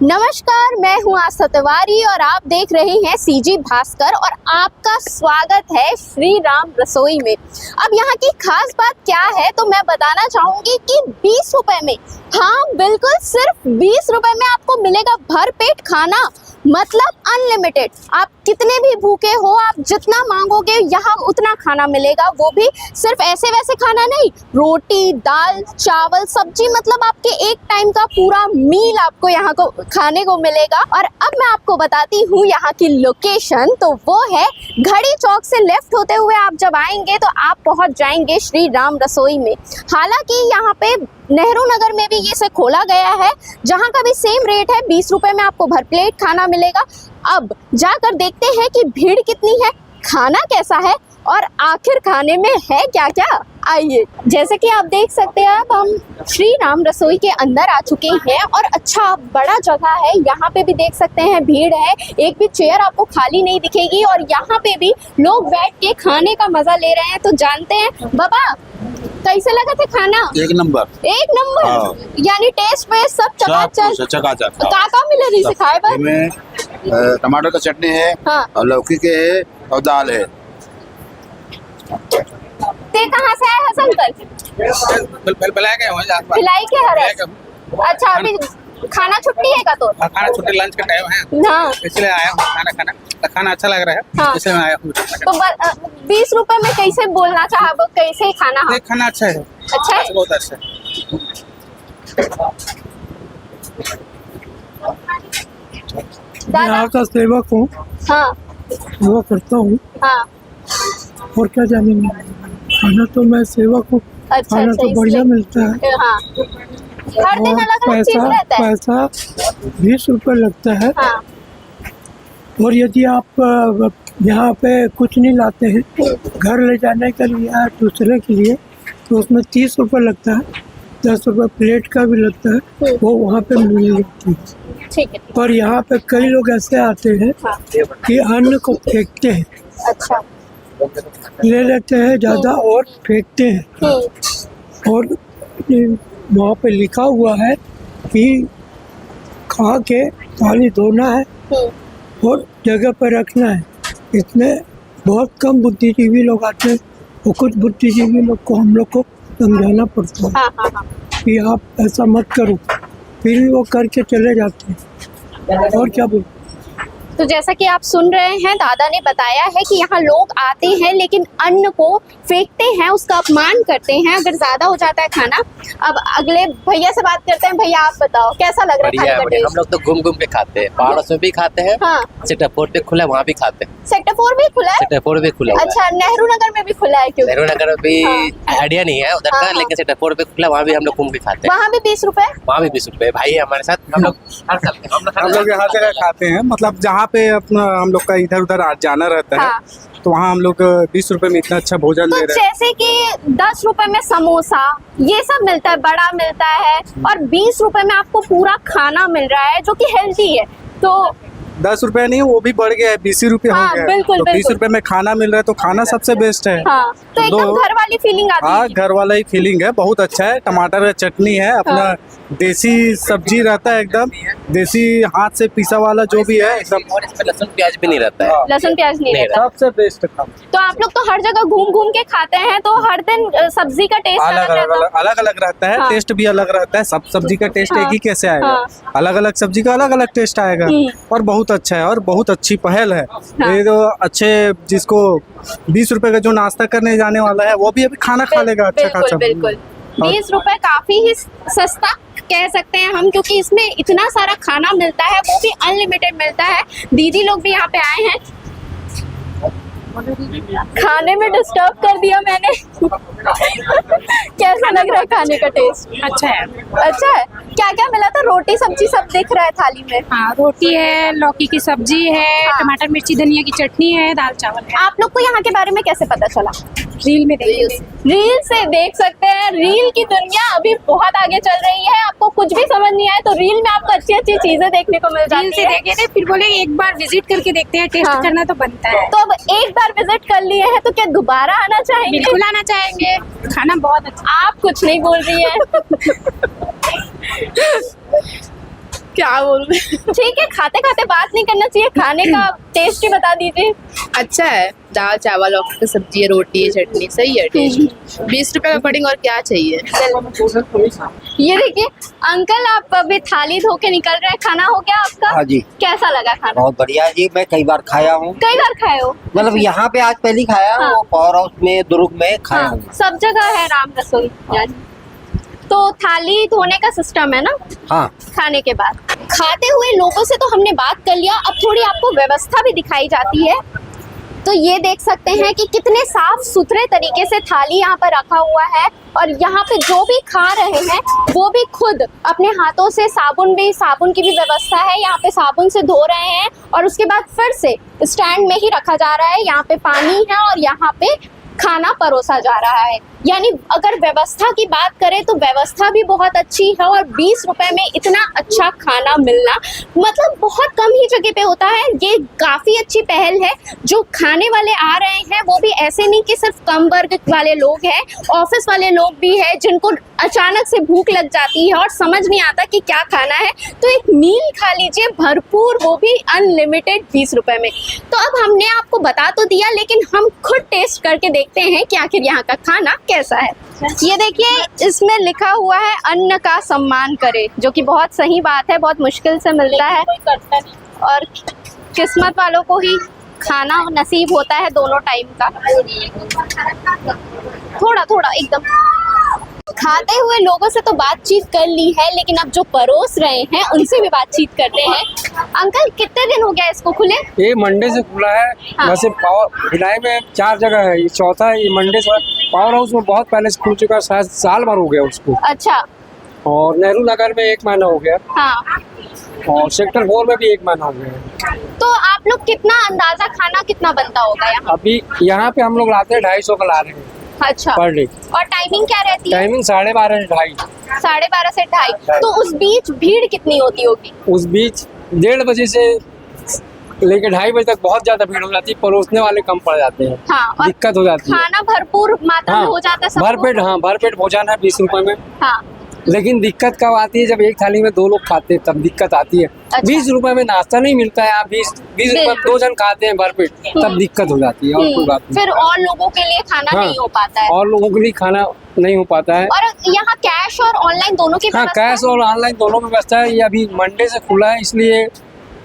नमस्कार, मैं हूं आस्था तिवारी और आप देख रहे हैं सीजी भास्कर और आपका स्वागत है श्री राम रसोई में। अब यहाँ की खास बात क्या है तो मैं बताना चाहूंगी कि 20 रुपए में, हाँ बिल्कुल सिर्फ 20 रुपए में आपको मिलेगा भरपेट खाना, मतलब अनलिमिटेड। आप कितने भी भूखे हो, आप जितना मांगोगे यहाँ उतना खाना मिलेगा। वो भी सिर्फ ऐसे वैसे खाना नहीं, रोटी दाल चावल सब्जी, मतलब आपके एक टाइम का पूरा मील आपको यहाँ को खाने को मिलेगा। और अब मैं आपको बताती हूँ यहाँ की लोकेशन, तो वो है घड़ी चौक से लेफ्ट होते हुए आप जब आएंगे तो आप पहुँच जाएंगे श्री राम रसोई में। हालांकि यहाँ पे नेहरू नगर में भी ये से खोला गया है, जहाँ का भी सेम रेट है, 20 रुपए में आपको भर प्लेट खाना मिलेगा। अब जाकर देखते हैं कि भीड़ कितनी है, खाना कैसा है और आखिर खाने में है क्या क्या। आइए, जैसे कि आप देख सकते हैं अब हम श्री राम रसोई के अंदर आ चुके हैं और अच्छा बड़ा जगह है। यहाँ पे भी देख सकते हैं भीड़ है, एक भी चेयर आपको खाली नहीं दिखेगी और यहाँ पे भी लोग बैठ के खाने का मजा ले रहे हैं। तो जानते हैं बाबा, कैसे लगा था खाना? एक नंबर। एक नंबर। हाँ। यानी टेस्ट में सब चकाचक। का मिले रही से खाए बस? इसमें टमाटर का चटनी है, हाँ। और लौकी के है और दाल है। ते कहाँ से आए हसन अंकल? भिलाई के हरस। अच्छा, अभी खाना छुट्टी है का? तो खाना छुट्टी लंच का टाइम है, हाँ, इसलिए आया हूँ खाना खाना अच्छा लग रहा है, हाँ। इसलिए मैं आया हूँ। तो 20 रुपए में कैसे बोलना चाहो, कैसे खाना? हाँ, खाना अच्छा है, अच्छा है, बहुत अच्छा है। दादा। यहाँ का सेवक हूँ, हाँ सेवा करता हूँ हाँ, और क्या जानेंगे। खाना तो मैं सेवक हूँ, अच्छा खाना अच्छा, तो बढ़िया इसलिए- मिलता है। हाँ, हर दिन और अलग अलग चीज रहता है। पैसा 20 रुपए लगता है। हाँ, और यदि आप यहाँ पे कुछ नहीं लाते हैं, घर ले जाने के लिए या दूसरे के लिए, तो उसमें 30 रुपए लगता है, 10 रुपए प्लेट का भी लगता है, वो वहाँ पे मिल जाती है। ठीक है। पर यहाँ पे कई लोग ऐसे आते हैं हाँ, कि अन्न को फेंकते हैं, अच्छा, ले लेते हैं ज़्यादा और फेंकते हैं। और वहाँ पे लिखा हुआ है कि खा के थाली धोना है और जगह पर रखना है। इसमें बहुत कम बुद्धिजीवी लोग आते हैं और कुछ बुद्धिजीवी लोग को हम लोग को समझाना पड़ता है हाँ हाँ हाँ, कि आप ऐसा मत करो, फिर भी वो करके चले जाते हैं। और क्या बोल। तो जैसा कि आप सुन रहे हैं, दादा ने बताया है कि यहाँ लोग आते हैं लेकिन अन्न को फेंकते हैं, उसका अपमान करते हैं अगर ज्यादा हो जाता है खाना। अब अगले भैया से बात करते हैं। भैया आप बताओ कैसा लग रहा है खाने का टेस्ट? हम लोग तो घूम घूम के खाते हैं, पहाड़ों में भी खाते हैं, हाँ, सेक्टर 4 पे खुला है वहाँ भी खाते हैं। सेक्टर 4 भी खुला है? सेक्टर 4 भी खुला हुआ है। अच्छा, नेहरू नगर में भी खुला है? क्यों? नेहरू नगर में भी हाँ। आइडिया नहीं है उधर हाँ, का, हाँ। लेकिन सेक्टर 4 पे खुला, वहाँ भी हम लोग घूम के खाते हैं। वहाँ भी 20 रुपए? वहाँ भी 20 रुपए। भाई है हमारे साथ, हम लोग हर साल हम लोग यहाँ जगह खाते हैं, मतलब जहाँ पे अपना हम लोग का इधर उधर जाना रहता है, हाँ। तो वहाँ हम लोग 20 रुपए में इतना अच्छा भोजन तो ले रहे हैं। जैसे कि 10 रुपए में समोसा ये सब मिलता है, बड़ा मिलता है, और 20 रुपए में आपको पूरा खाना मिल रहा है जो कि हेल्दी है। तो 10 रुपए नहीं, वो भी बढ़ गया है, 20 रुपए हो हाँ, गया है। बिल्कुल, तो 20 बिल्कुल। रुपए में खाना मिल रहा है तो खाना सबसे बेस्ट है। हाँ, तो एकदम घर वाली फीलिंग आती हाँ, है। घर वाला ही फीलिंग है, बहुत अच्छा है। टमाटर का चटनी है, अपना देसी सब्जी रहता है, एकदम देसी हाथ से पिसा वाला जो भी है एकदम। और इसमें लहसुन प्याज भी नहीं रहता है। लहसुन प्याज नहीं नहीं रहता। सबसे बेस्ट खाना। तो आप लोग तो हर जगह घूम घूम के खाते हैं, तो हर दिन सब्जी का टेस्ट अलग अलग रहता है। अलग रहता है, हाँ। टेस्ट भी अलग रहता है। सब सब्जी का टेस्ट हाँ। एक ही कैसे आएगा? हाँ। अलग अलग सब्जी का अलग अलग टेस्ट आएगा, और बहुत अच्छा है और बहुत अच्छी पहल है। हाँ। ये तो अच्छे, जिसको 20 रुपए का जो नाश्ता करने जाने वाला है वो भी अभी खाना खा लेगा अच्छा खासा। बिल्कुल 20 रुपए काफी ही सस्ता कह सकते हैं हम, क्योंकि इसमें इतना सारा खाना मिलता है, वो भी अनलिमिटेड मिलता है। दीदी लोग भी यहाँ पे आए हैं, खाने में डिस्टर्ब कर दिया मैंने। कैसा लग रहा है खाने का टेस्ट? अच्छा है। अच्छा है। क्या क्या मिला था? रोटी सब्जी सब दिख रहा है थाली में। हाँ, रोटी है, लौकी की सब्जी है, हाँ। टमाटर मिर्ची धनिया की चटनी है, दाल चावल है। आप लोग को यहाँ के बारे में कैसे पता चला? रील में देखिए। रील से देख सकते हैं। रील की दुनिया अभी बहुत आगे चल रही है। आपको कुछ भी समझ नहीं आए तो रील में आपको अच्छी अच्छी चीजें देखने को मिल रील जाती से है। देखे थे, फिर बोले एक बार विजिट करके देखते हैं, टेस्ट हाँ। करना तो बनता है। तो अब एक बार विजिट कर लिए हैं तो क्या दोबारा आना चाहेंगे? बिल्कुल आना चाहेंगे, खाना बहुत अच्छा। आप कुछ नहीं बोल रही हैं। क्या बोलूं मैं? ठीक है, खाते खाते बात नहीं करना चाहिए, खाने का टेस्ट ही बता दीजिए। अच्छा है, दाल चावल और फिर सब्जी रोटी चटनी सही है टेस्ट। 20 रुपए का अकॉर्डिंग और क्या चाहिए। ये देखिए अंकल, आप अभी थाली धो के निकल रहे हैं, खाना हो गया आपका? हाँ जी, कैसा लगा खाना? बहुत बढ़िया है जी। मैं कई बार खाया हूँ, कई बार खाए हो? मतलब यहाँ पे आज पहली खाया हाँ। वो पावर हाउस में दुर्ग में खाया हाँ, हूँ। सब जगह है राम रसोई यानी। तो थाली धोने का सिस्टम है ना हाँ, खाने के बाद। खाते हुए लोगों से तो हमने बात कर लिया, अब थोड़ी आपको व्यवस्था भी दिखाई जाती है। तो ये देख सकते हैं कि कितने साफ सुथरे तरीके से थाली यहाँ पर रखा हुआ है, और यहाँ पे जो भी खा रहे हैं वो भी खुद अपने हाथों से साबुन की भी व्यवस्था है, यहाँ पे साबुन से धो रहे हैं और उसके बाद फिर से स्टैंड में ही रखा जा रहा है। यहाँ पे पानी है और यहाँ पे खाना परोसा जा रहा है। यानी अगर व्यवस्था की बात करें तो व्यवस्था भी बहुत अच्छी है, और 20 रुपए में इतना अच्छा खाना मिलना मतलब बहुत कम ही जगह पे होता है। ये काफ़ी अच्छी पहल है। जो खाने वाले आ रहे हैं वो भी ऐसे नहीं कि सिर्फ कम वर्ग वाले लोग हैं, ऑफिस वाले लोग भी हैं जिनको अचानक से भूख लग जाती है और समझ नहीं आता कि क्या खाना है, तो एक मील खा लीजिए भरपूर, वो भी अनलिमिटेड 20 रुपए में। तो अब हमने आपको बता तो दिया, लेकिन हम खुद टेस्ट करके देखते हैं कि आखिर यहाँ का खाना कैसा है। ये देखिए इसमें लिखा हुआ है अन्न का सम्मान करे, जो कि बहुत सही बात है, बहुत मुश्किल से मिलता है और किस्मत वालों को ही खाना नसीब होता है दोनों टाइम का। थोड़ा थोड़ा एकदम। खाते हुए लोगों से तो बातचीत कर ली है, लेकिन अब जो परोस रहे हैं उनसे भी बातचीत करते हैं। अंकल, कितने दिन हो गया इसको खुले? ये मंडे से खुला है। हाँ। वैसे भिलाई में 4 जगह है, ये चौथा है। ये मंडे से पावर हाउस में बहुत पहले से खुल चुका है, शायद साल भर हो गया उसको। अच्छा। और नेहरू नगर में 1 महीना हो गया, हाँ। और सेक्टर 4 में भी 1 महीना हो गया। तो आप लोग कितना अंदाजा खाना कितना बनता होगा यहाँ? अभी यहाँ पे हम लोग लाते हैं 250 का ला रहे हैं अच्छा। Per day. और टाइमिंग क्या रहती है? टाइमिंग 12:30 से 2:30। 12:30 से 2:30। तो उस बीच भीड़ कितनी होती होगी? उस बीच 1:30 बजे से लेके 2:30 बजे तक बहुत ज्यादा भीड़ हो जाती है, परोसने वाले कम पड़ जाते हैं। हाँ, और दिक्कत हो जाती है। खाना भरपूर मात्रा में हो जाता है सबको? भरपेट, हाँ भरपेट भोजन है 20 रुपए में। हाँ। लेकिन दिक्कत कब आती है, जब एक थाली में 2 लोग खाते हैं तब दिक्कत आती है। अच्छा। 20 रुपए में नाश्ता नहीं मिलता है, आप 20 रुपए 2 जन खाते हैं भरपेट, तब दिक्कत हो जाती है, और कोई बात नहीं। फिर और लोगों के लिए खाना हाँ, नहीं हो पाता है। और लोगों के लिए खाना नहीं हो पाता है। और यहाँ कैश और ऑनलाइन दोनों की हाँ, व्यवस्था कैश और ऑनलाइन दोनों की व्यवस्था है। ये अभी मंडे से खुला है, इसलिए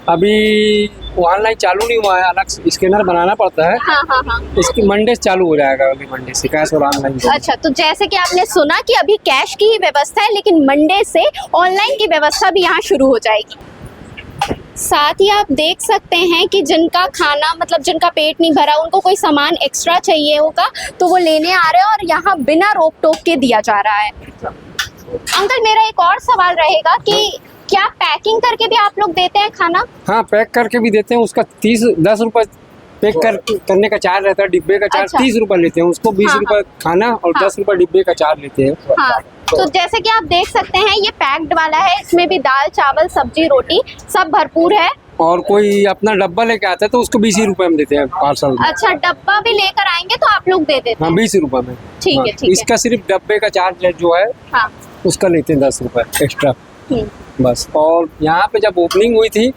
अभी ऑनलाइन चालू नहीं हुआ है, अलग स्कैनर बनाना पड़ता है। हाँ हाँ हाँ। इसकी मंडे से चालू हो जाएगा, अगले मंडे से कैश और ऑनलाइन। अच्छा, तो जैसे कि आपने सुना कि अभी कैश की ही व्यवस्था है, लेकिन मंडे से ऑनलाइन की व्यवस्था भी यहाँ शुरू हो जाएगी। साथ ही आप देख सकते हैं कि जिनका खाना मतलब जिनका पेट नहीं भरा, उनको कोई सामान एक्स्ट्रा चाहिए होगा तो वो लेने आ रहे हैं, और यहाँ बिना रोक टोक के दिया जा रहा है। अंकल, मेरा एक और सवाल रहेगा कि क्या पैकिंग करके भी आप लोग देते हैं खाना? हाँ, पैक करके भी देते हैं। उसका 10 रुपए पैक करने का चार्ज रहता है, डिब्बे का चार्ज। अच्छा। 30 रुपए लेते हैं उसको, 20 हाँ, रुपए खाना और हाँ। 10 रुपए डिब्बे का चार्ज लेते हैं। हाँ, तो जैसे कि आप देख सकते हैं ये पैक्ड वाला है, इसमें भी दाल चावल सब्जी रोटी सब भरपूर है। और कोई अपना डब्बा लेके आता है तो उसको 20 रुपए में देते हैं पार्सल में। अच्छा, डब्बा भी लेकर आएंगे तो आप लोग दे देते हाँ, हैं? 20 रुपए में। ठीक है, हाँ, ठीक है। इसका सिर्फ डब्बे का चार्ज जो है हाँ। उसका लेते हैं 10 रुपए एक्स्ट्रा बस। और यहाँ पे जब ओपनिंग हुई थी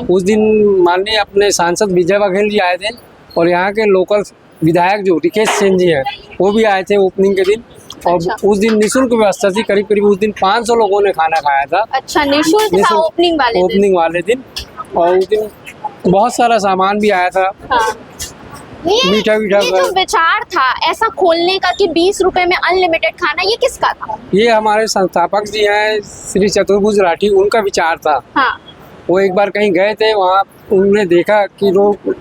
उस दिन माननीय अपने सांसद विजय बघेल जी आए थे, और यहाँ के लोकल विधायक जो ऋकेश सेन जी हैं वो भी आए थे ओपनिंग के दिन। और अच्छा। उस दिन निःशुल्क व्यवस्था थी, करीब करीब उस दिन 500 लोगों ने खाना खाया था। अच्छा, निःशुल्क था ओपनिंग वाले दिन? और उस दिन बहुत सारा सामान भी आया था। हाँ। मीठा ये जो विचार था ऐसा खोलने का कि 20 रुपए में अनलिमिटेड खाना, ये किसका था? ये हमारे संस्थापक जी हैं श्री चतुर्भुज राठी, उनका विचार था। हाँ। वो एक बार कहीं गए थे, वहाँ उन्होंने देखा कि लोग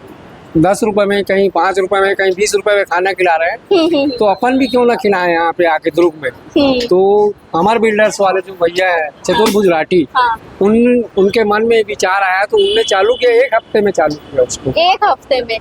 10 रुपए में, कहीं 5 रुपए में, कहीं 20 रुपए में खाना खिला रहे हैं, तो अपन भी क्यों ना खिलाएं यहाँ पे आके दुर्ग में। तो अमर बिल्डर्स वाले जो भैया है चतुर्भुज राठी, हाँ। उनके मन में विचार आया तो उनने चालू किया, 1 हफ्ते में चालू किया उसको। 1 हफ्ते में?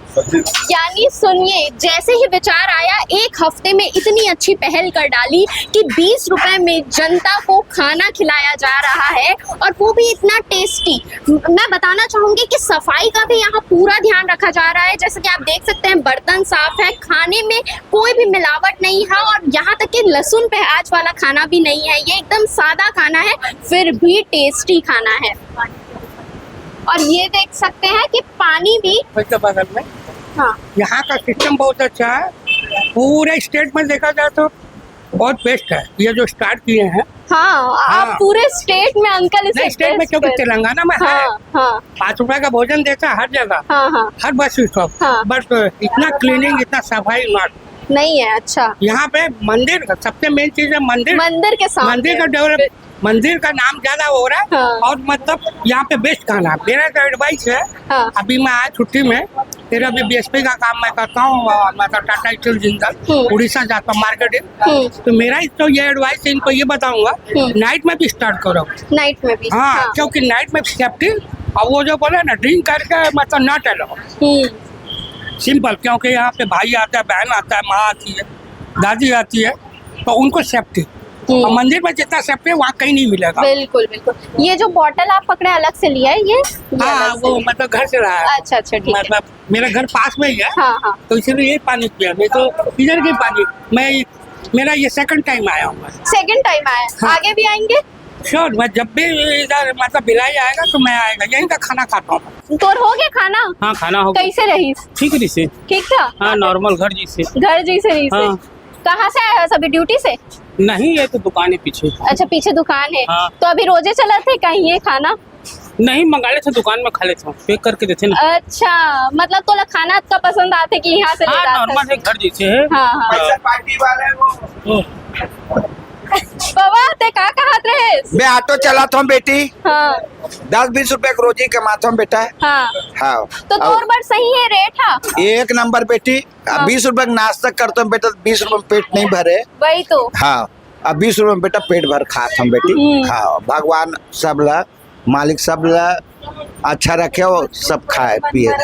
यानी सुनिए, जैसे ही विचार आया 1 हफ्ते में इतनी अच्छी पहल कर डाली कि 20 रुपए में जनता को खाना खिलाया जा रहा है, और वो भी इतना टेस्टी। मैं बताना चाहूंगी कि सफाई का भी यहाँ पूरा ध्यान रखा जा रहा है। जैसे कि आप देख सकते हैं बर्तन साफ है, खाने में कोई भी मिलावट नहीं है, और यहाँ तक कि लहसुन प्याज वाला खाना भी नहीं नहीं है, ये एकदम सादा खाना है फिर भी टेस्टी खाना है। और ये देख सकते हैं कि पानी भी बगल में हाँ यहाँ का सिस्टम बहुत अच्छा है, पूरे स्टेट में देखा जाए तो बहुत बेस्ट है। ये जो स्टार्ट किए हैं हाँ, आप हाँ। पूरे स्टेट में अंकल इसे नहीं स्टेट में, best क्योंकि कर- तेलंगाना में है हाँ हाँ 5 रुपए का भोजन देता है हर जगह, हाँ हाँ हर बस स्टॉप, हाँ। बट इतना क्लीनिंग, इतना सफाई नॉट। नहीं है। अच्छा, यहाँ पे मंदिर का सबसे मेन चीज है मंदिर। मंदिर के सामने मंदिर का डेवलप, मंदिर का नाम ज्यादा हो रहा है हाँ। और मतलब यहाँ पे बेस्ट खाना। मेरा तो एडवाइस है, हाँ। अभी मैं आया छुट्टी में, फिर अभी बीएसपी का काम मैं करता हूँ और मतलब टाटा स्टील जिंदल उड़ीसा जाता हूँ मार्केटिंग। तो मेरा तो ये एडवाइस है, इनको ये बताऊंगा नाइट में भी स्टार्ट करो। नाइट में भी हाँ, क्योंकि नाइट में सेफ्टी, और वो जो बोले ना ड्रिंक करके मतलब नॉट अलाउ, सिंपल। क्योंकि यहाँ पे भाई आता है, बहन आता है, माँ आती है, दादी आती है, तो उनको सेफ्टी। और मंदिर में जितना सेफ्टी है वहाँ कहीं नहीं मिलेगा। बिल्कुल बिल्कुल। ये जो बॉटल आप पकड़े अलग से लिया है, ये हाँ, अलग से वो लिया? मतलब घर से रहा है, अच्छा अच्छा, ठीक है। मतलब मेरा घर पास में ही है, हाँ हाँ, तो इसीलिए यही पानी पिया। मैं तो इधर की पानी, मैं मेरा ये सेकंड टाइम आया हूँ। सेकंड टाइम आया। हाँ। आगे भी आएंगे श्योर, मैं जब भी इधर मतलब भिलाई आएगा तो मैं आएगा, यहीं का खाना खाता हूँ। तो हो गया खाना? हाँ खाना हो कैसे रही? ठीक रही से। ठीक था? हाँ नॉर्मल घर जैसे। घर जैसे रही से? हाँ। कहाँ से आया सभी? ड्यूटी से? नहीं ये तो दुकान है पीछे। अच्छा, पीछे दुकान है। हाँ। तो अभी रोजे चला थे कहीं ये खाना? नहीं मंगा लेते दुकान में खा लेते पैक करके देते ना। अच्छा, मतलब तो खाना आपका पसंद आते कि यहाँ से ले हाँ जाते? नॉर्मल है घर जैसे है। हाँ हाँ। पार्टी वाले वो बाबा ते का कहत रहे? मैं ऑटो चलाता हूँ बेटी, हाँ 10-20 रुपए की रोजी कमाता हूँ बेटा। हाँ। हाँ, तो तोर बड़ सही है रेट? हाँ, एक नंबर बेटी। अब 20 रुपए का नाश्ता करता हूँ बेटा, 20 रुपए में पेट नहीं भरे। वही तो। हाँ, अब 20 रुपए में बेटा पेट भर खाता हूँ बेटी। हाँ, भगवान सब ला, मालिक सब ला अच्छा रखे, वो सब खाए पिए।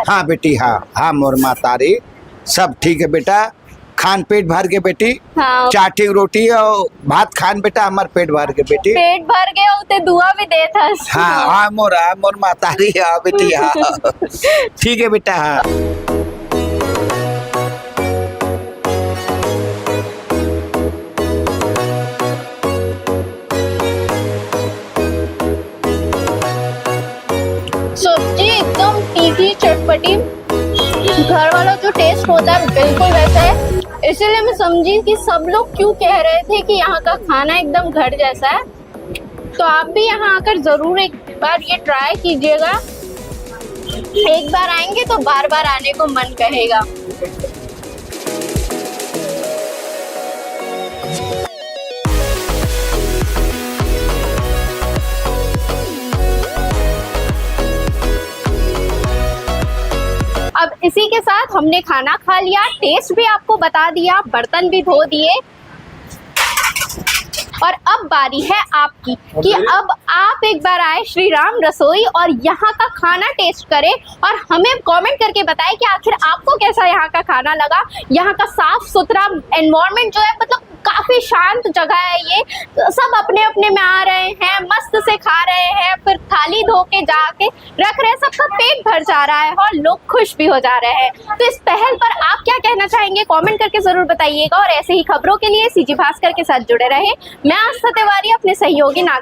हाँ बेटी, हाँ हाँ मोर मातारी सब ठीक है बेटा। खान पेट भर के बेटी, हाँ, चाटी रोटी और भात खान बेटा, हमार पेट भर के बेटी। पेट भर गए उते दुआ भी देता। हाँ हाँ मोर मातारी, हाँ बेटी, हाँ ठीक है बेटा। हाँ सब्जी एकदम तीखी चटपटी, घर वाला जो टेस्ट होता है बिल्कुल वैसा है। इसीलिए मैं समझी कि सब लोग क्यों कह रहे थे कि यहाँ का खाना एकदम घर जैसा है। तो आप भी यहाँ आकर जरूर एक बार ये ट्राई कीजिएगा। एक बार आएंगे तो बार बार आने को मन कहेगा। अब इसी के साथ हमने खाना खा लिया, टेस्ट भी आपको बता दिया, बर्तन भी धो दिए, और अब बारी है आपकी कि अब आप एक बार आए श्री राम रसोई और यहाँ का खाना टेस्ट करें और हमें कमेंट करके बताएं कि आखिर आपको कैसा यहाँ का खाना लगा। यहाँ का साफ सुथरा एनवायरनमेंट जो है, मतलब काफी शांत जगह है। ये सब अपने अपने में आ रहे हैं, मस्त से खा रहे हैं, फिर थाली धो के जाके रख रहे हैं, सबका पेट भर जा रहा है और लोग खुश भी हो जा रहे हैं। तो इस पहल पर आप क्या कहना चाहेंगे, कमेंट करके जरूर बताइएगा। और ऐसे ही खबरों के लिए सीजी भास्कर के साथ जुड़े रहे। मैं आस्था तिवारी अपने सहयोगी नाग